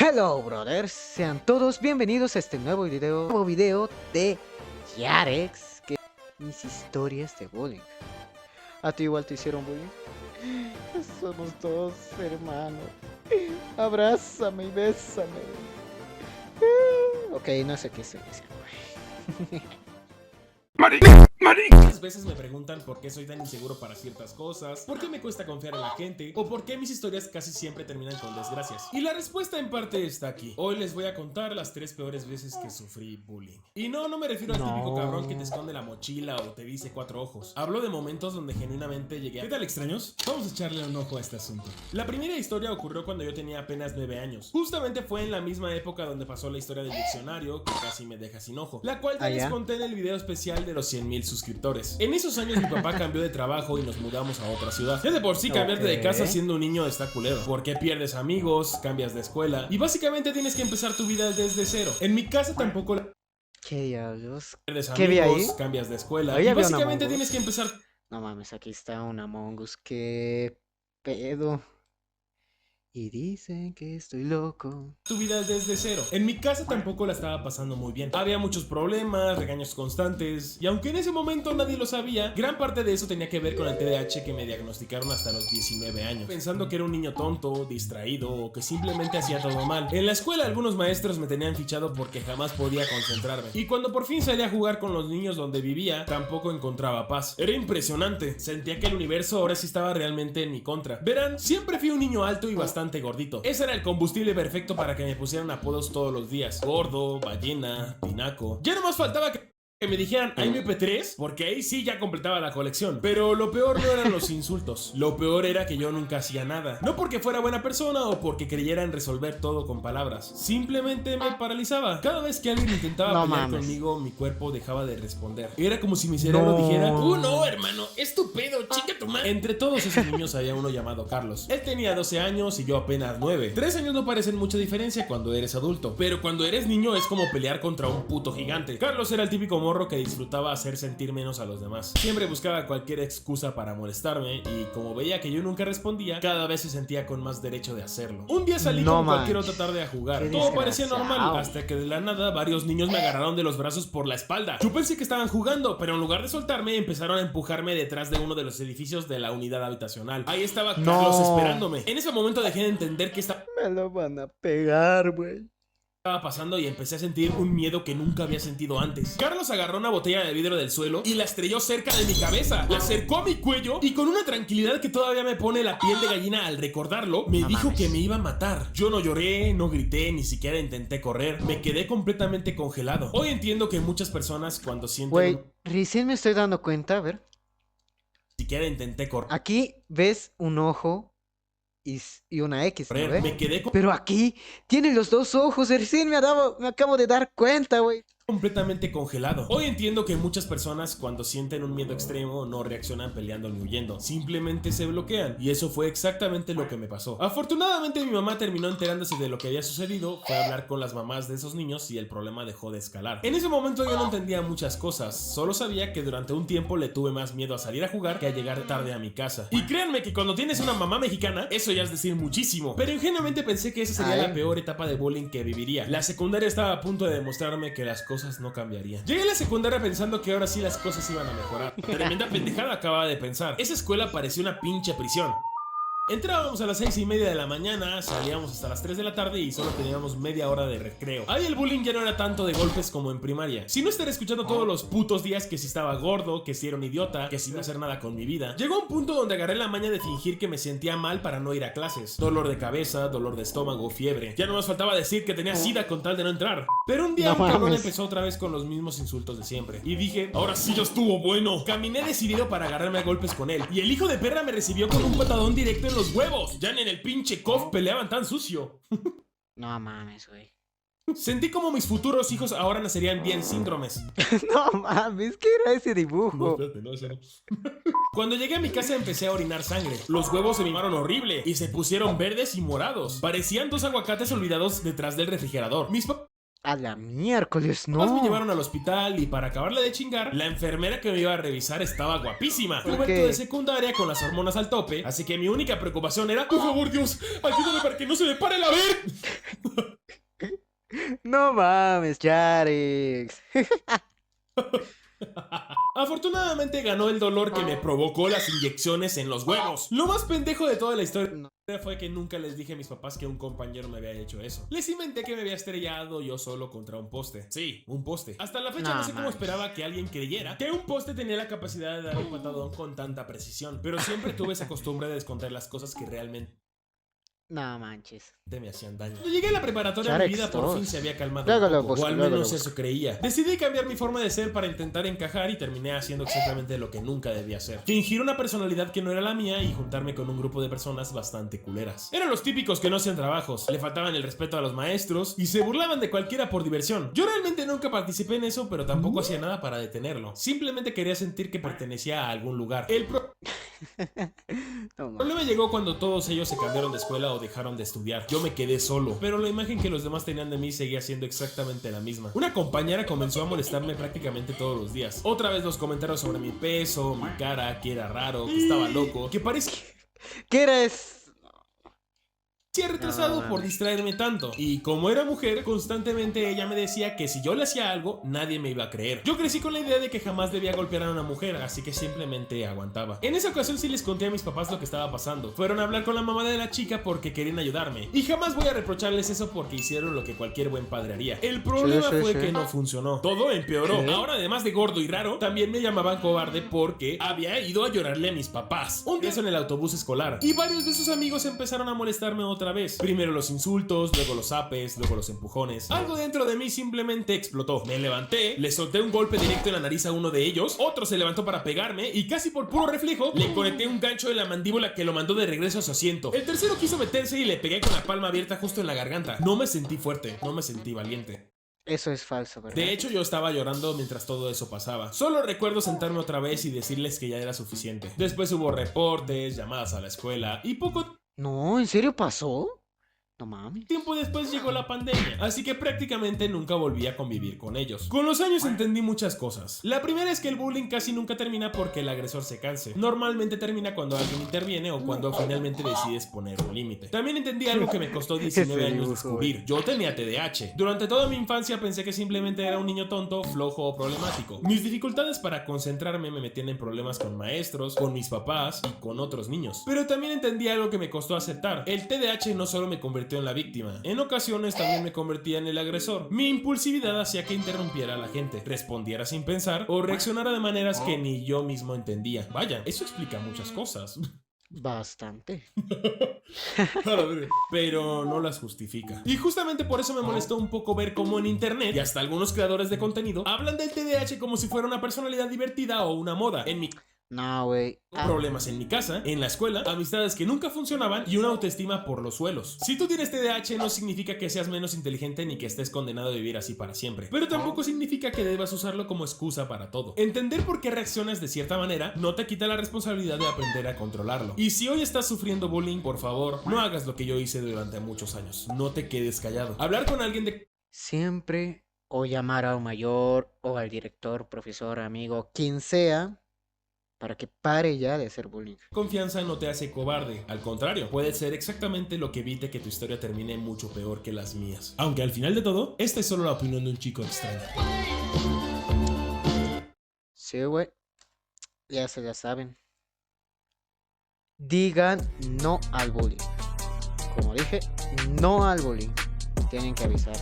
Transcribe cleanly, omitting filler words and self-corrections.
Hello brothers, sean todos bienvenidos a este nuevo video de Yarex, que mis historias de bullying. ¿A ti igual te hicieron bullying? Somos dos hermanos. Abrázame y bésame. Ok, no sé qué estoy diciendo. Muchas veces me preguntan por qué soy tan inseguro para ciertas cosas, por qué me cuesta confiar en la gente, o por qué mis historias casi siempre terminan con desgracias. Y la respuesta en parte está aquí. Hoy les voy a contar las 3 peores veces que sufrí bullying. Y no me refiero al típico cabrón que te esconde la mochila o te dice 4 ojos. Hablo de momentos donde genuinamente llegué a... ¿Qué tal, extraños? Vamos a echarle un ojo a este asunto. La primera historia ocurrió cuando yo tenía apenas 9 años. Justamente fue en la misma época donde pasó la historia del diccionario que casi me deja sin ojo, la cual ya les conté en el video especial de los 100,000 suscriptores. En esos años mi papá cambió de trabajo y nos mudamos a otra ciudad. Ya de por sí cambiarte de casa siendo un niño está culero, porque pierdes amigos, cambias de escuela y básicamente tienes que empezar tu vida desde cero. En mi casa tampoco ¿Qué diablos? pierdes ¿Qué vi ahí? amigos, cambias de escuela Ahí y había básicamente una Among Us. tienes que empezar No mames, aquí está un Among Us. ¿Qué pedo? Y dicen que estoy loco. tu vida desde cero. En mi casa tampoco la estaba pasando muy bien. Había muchos problemas, regaños constantes, y aunque en ese momento nadie lo sabía, gran parte de eso tenía que ver con el TDAH que me diagnosticaron hasta los 19 años, pensando que era un niño tonto, distraído o que simplemente hacía todo mal. En la escuela algunos maestros me tenían fichado porque jamás podía concentrarme, y cuando por fin salí a jugar con los niños donde vivía, tampoco encontraba paz. Era impresionante, sentía que el universo ahora sí estaba realmente en mi contra. Verán, siempre fui un niño alto y bastante gordito. Ese era el combustible perfecto para que me pusieran apodos todos los días: gordo, ballena, tinaco. Ya nomás faltaba que me dijeran MP3, porque ahí sí ya completaba la colección. Pero lo peor no eran los insultos. Lo peor era que yo nunca hacía nada. No porque fuera buena persona o porque creyera en resolver todo con palabras. Simplemente me paralizaba. Cada vez que alguien intentaba pelear conmigo, mi cuerpo dejaba de responder. Era como si mi cerebro dijera: no, hermano, es tu pedo, chica tu madre. Entre todos esos niños había uno llamado Carlos. Él tenía 12 años y yo apenas 9. 3 años no parecen mucha diferencia cuando eres adulto, pero cuando eres niño es como pelear contra un puto gigante. Carlos era el típico morro que disfrutaba hacer sentir menos a los demás. Siempre buscaba cualquier excusa para molestarme y como veía que yo nunca respondía, cada vez se sentía con más derecho de hacerlo. Un día salí como cualquier otra tarde a jugar. Todo parecía normal hasta que de la nada varios niños me agarraron de los brazos por la espalda. Yo pensé que estaban jugando, pero en lugar de soltarme empezaron a empujarme detrás de uno de los edificios de la unidad habitacional. Ahí estaba Carlos esperándome. En ese momento dejé de entender que me lo van a pegar, güey. Estaba pasando y empecé a sentir un miedo que nunca había sentido antes. Carlos agarró una botella de vidrio del suelo y la estrelló cerca de mi cabeza. La acercó a mi cuello y con una tranquilidad que todavía me pone la piel de gallina al recordarlo, me dijo que me iba a matar. Yo no lloré, no grité, ni siquiera intenté correr. Me quedé completamente congelado. Hoy entiendo que muchas personas cuando sienten... Güey, recién me estoy dando cuenta, a ver. Ni siquiera intenté correr. Aquí ves un ojo y una X, ¿no ves? Me quedé Pero aquí tiene los dos ojos. Recién me acabo de dar cuenta, güey. Completamente congelado. Hoy entiendo que muchas personas cuando sienten un miedo extremo no reaccionan peleando ni huyendo, simplemente se bloquean, y eso fue exactamente lo que me pasó. Afortunadamente mi mamá terminó enterándose de lo que había sucedido, fue a hablar con las mamás de esos niños y el problema dejó de escalar. En ese momento yo no entendía muchas cosas, solo sabía que durante un tiempo le tuve más miedo a salir a jugar que a llegar tarde a mi casa. Y créanme que cuando tienes una mamá mexicana, eso ya es decir muchísimo, pero ingenuamente pensé que esa sería la peor etapa de bullying que viviría. La secundaria estaba a punto de demostrarme que las cosas no cambiarían. Llegué a la secundaria pensando que ahora sí las cosas iban a mejorar. Tremenda pendejada acababa de pensar. Esa escuela parecía una pinche prisión. Entrábamos a las 6:30 de la mañana, salíamos hasta las 3 de la tarde y solo teníamos media hora de recreo. Ahí el bullying ya no era tanto de golpes como en primaria. Si no estar escuchando todos los putos días que si estaba gordo, que si era un idiota, que si no hacer nada con mi vida. Llegó un punto donde agarré la maña de fingir que me sentía mal para no ir a clases. Dolor de cabeza, dolor de estómago, fiebre. Ya no nos faltaba decir que tenía sida con tal de no entrar. Pero un día un cabrón empezó otra vez con los mismos insultos de siempre. Y dije, ahora sí ya estuvo bueno. Caminé decidido para agarrarme a golpes con él. Y el hijo de perra me recibió con un patadón directo en los huevos. Ya ni en el pinche COF peleaban tan sucio. No mames, güey. Sentí como mis futuros hijos ahora nacerían bien síndromes. No mames, ¿qué era ese dibujo? No, espérate, no, ese no. Cuando llegué a mi casa empecé a orinar sangre. Los huevos se mimaron horrible y se pusieron verdes y morados. Parecían 2 aguacates olvidados detrás del refrigerador. Mis papás A la miércoles, no. me llevaron al hospital y para acabarle de chingar, la enfermera que me iba a revisar estaba guapísima. ¿Por Puberto qué? de secundaria con las hormonas al tope, así que mi única preocupación era: por favor, Dios, ayúdame para que no se me pare la ver. No mames, Yarex. Afortunadamente ganó el dolor que me provocó las inyecciones en los huevos. Lo más pendejo de toda la historia No. fue que nunca les dije a mis papás que un compañero me había hecho eso. Les inventé que me había estrellado yo solo contra un poste. Sí, un poste. Hasta la fecha no sé cómo esperaba que alguien creyera que un poste tenía la capacidad de dar un patadón con tanta precisión. Pero siempre tuve esa costumbre de descontar las cosas que realmente No manches. me hacían daño. Cuando llegué a la preparatoria, Yarex mi vida por 2. fin se había calmado Luego un lo poco, busco, o al luego lo menos busco. eso creía. Decidí cambiar mi forma de ser para intentar encajar y terminé haciendo exactamente lo que nunca debía hacer. Fingir una personalidad que no era la mía y juntarme con un grupo de personas bastante culeras. Eran los típicos que no hacían trabajos, le faltaban el respeto a los maestros y se burlaban de cualquiera por diversión. Yo realmente nunca participé en eso, pero tampoco hacía nada para detenerlo. Simplemente quería sentir que pertenecía a algún lugar. No El problema mames. llegó cuando todos ellos se cambiaron de escuela o dejaron de estudiar. Yo me quedé solo, pero la imagen que los demás tenían de mí seguía siendo exactamente la misma. Una compañera comenzó a molestarme prácticamente todos los días. Otra vez los comentarios sobre mi peso, mi cara, que era raro, que estaba loco, que parecía ¿Qué eres? retrasado No, por mames. distraerme tanto. Y como era mujer, constantemente ella me decía que si yo le hacía algo, nadie me iba a creer. Yo crecí con la idea de que jamás debía golpear a una mujer, así que simplemente aguantaba. En esa ocasión sí les conté a mis papás lo que estaba pasando. Fueron a hablar con la mamá de la chica porque querían ayudarme. Y jamás voy a reprocharles eso porque hicieron lo que cualquier buen padre haría. El problema fue que no funcionó. Todo empeoró. ¿Qué? Ahora, además de gordo y raro, también me llamaban cobarde porque había ido a llorarle a mis papás. Un día en el autobús escolar. Y varios de sus amigos empezaron a molestarme otra vez. Primero los insultos, luego los apes, luego los empujones. Algo dentro de mí simplemente explotó. Me levanté, le solté un golpe directo en la nariz a uno de ellos, otro se levantó para pegarme y casi por puro reflejo le conecté un gancho en la mandíbula que lo mandó de regreso a su asiento. El tercero quiso meterse y le pegué con la palma abierta justo en la garganta. No me sentí fuerte, no me sentí valiente. Eso es falso, ¿verdad? De hecho, yo estaba llorando mientras todo eso pasaba. Solo recuerdo sentarme otra vez y decirles que ya era suficiente. Después hubo reportes, llamadas a la escuela y poco No, ¿en serio pasó? No mames. tiempo después llegó la pandemia, así que prácticamente nunca volví a convivir con ellos. Con los años entendí muchas cosas. La primera es que el bullying casi nunca termina porque el agresor se canse. Normalmente termina cuando alguien interviene o cuando finalmente decides poner un límite. También entendí algo que me costó 19 Ese años dibujo, descubrir. Yo tenía TDAH. Durante toda mi infancia pensé que simplemente era un niño tonto, flojo o problemático. Mis dificultades para concentrarme me metían en problemas con maestros, con mis papás y con otros niños. Pero también entendí algo que me costó aceptar. El TDAH no solo me convirtió en la víctima, en ocasiones también me convertía en el agresor. Mi impulsividad hacía que interrumpiera a la gente, respondiera sin pensar o reaccionara de maneras que ni yo mismo entendía. Vaya, eso explica muchas cosas. Bastante. Pero no las justifica. Y justamente por eso me molestó un poco ver cómo en internet y hasta algunos creadores de contenido hablan del TDAH como si fuera una personalidad divertida o una moda. En mi No, güey. problemas en mi casa, en la escuela, amistades que nunca funcionaban y una autoestima por los suelos. Si tú tienes TDAH no significa que seas menos inteligente ni que estés condenado a vivir así para siempre, pero tampoco significa que debas usarlo como excusa para todo. Entender por qué reaccionas de cierta manera no te quita la responsabilidad de aprender a controlarlo. Y si hoy estás sufriendo bullying, por favor, no hagas lo que yo hice durante muchos años. No te quedes callado. Hablar con alguien de Siempre o llamar a un mayor o al director, profesor, amigo, quien sea, para que pare ya de hacer bullying. confianza no te hace cobarde, al contrario, puede ser exactamente lo que evite que tu historia termine mucho peor que las mías. Aunque al final de todo, esta es solo la opinión de un chico extraño. Sí, güey. Ya saben. Digan no al bullying. Como dije, no al bullying. Tienen que avisar.